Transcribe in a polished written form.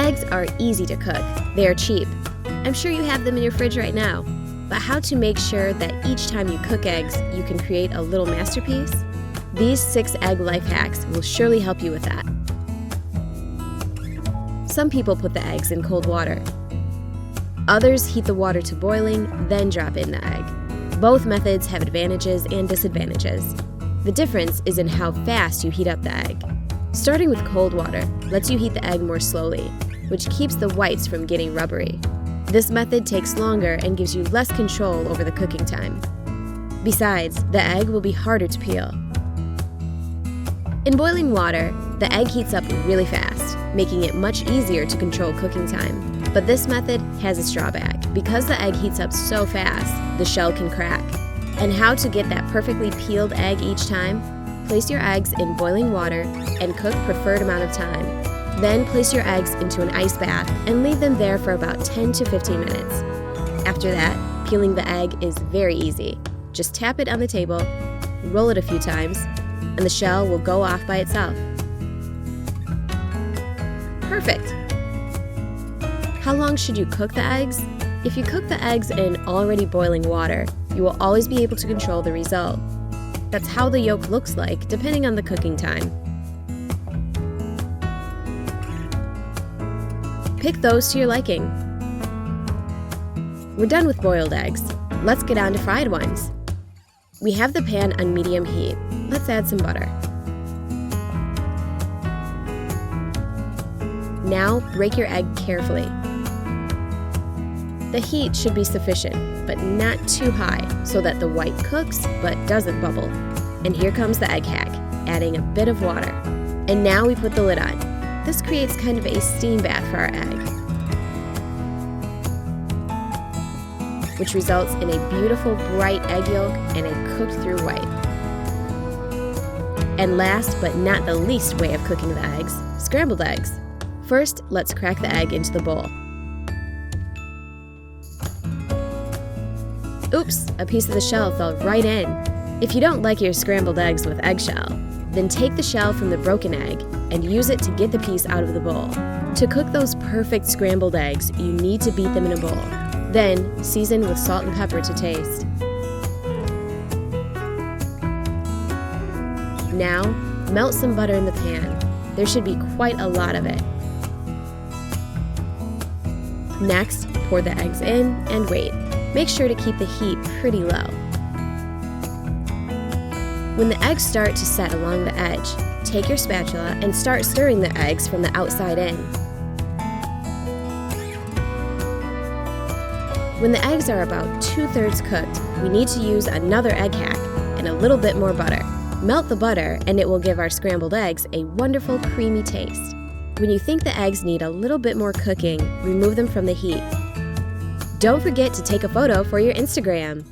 Eggs are easy to cook. They are cheap. I'm sure you have them in your fridge right now. But how to make sure that each time you cook eggs, you can create a little masterpiece? These 6 egg life hacks will surely help you with that. Some people put the eggs in cold water. Others heat the water to boiling, then drop in the egg. Both methods have advantages and disadvantages. The difference is in how fast you heat up the egg. Starting with cold water lets you heat the egg more slowly, which keeps the whites from getting rubbery. This method takes longer and gives you less control over the cooking time. Besides, the egg will be harder to peel. In boiling water, the egg heats up really fast, making it much easier to control cooking time. But this method has its drawback. Because the egg heats up so fast, the shell can crack. And how to get that perfectly peeled egg each time? Place your eggs in boiling water and cook preferred amount of time. Then place your eggs into an ice bath and leave them there for about 10 to 15 minutes. After that, peeling the egg is very easy. Just tap it on the table, roll it a few times, and the shell will go off by itself. Perfect! How long should you cook the eggs? If you cook the eggs in already boiling water, you will always be able to control the result. That's how the yolk looks like, depending on the cooking time. Pick those to your liking. We're done with boiled eggs. Let's get on to fried ones. We have the pan on medium heat. Let's add some butter. Now break your egg carefully. The heat should be sufficient, but not too high, so that the white cooks but doesn't bubble. And here comes the egg hack, adding a bit of water. And now we put the lid on. This creates kind of a steam bath for our egg, which results in a beautiful bright egg yolk and a cooked through white. And last but not the least way of cooking the eggs, scrambled eggs. First, let's crack the egg into the bowl. Oops, a piece of the shell fell right in. If you don't like your scrambled eggs with eggshell, then take the shell from the broken egg and use it to get the piece out of the bowl. To cook those perfect scrambled eggs, you need to beat them in a bowl. Then, season with salt and pepper to taste. Now, melt some butter in the pan. There should be quite a lot of it. Next, pour the eggs in and wait. Make sure to keep the heat pretty low. When the eggs start to set along the edge, take your spatula and start stirring the eggs from the outside in. When the eggs are about 2/3 cooked, we need to use another egg hack and a little bit more butter. Melt the butter and it will give our scrambled eggs a wonderful creamy taste. When you think the eggs need a little bit more cooking, remove them from the heat. Don't forget to take a photo for your Instagram.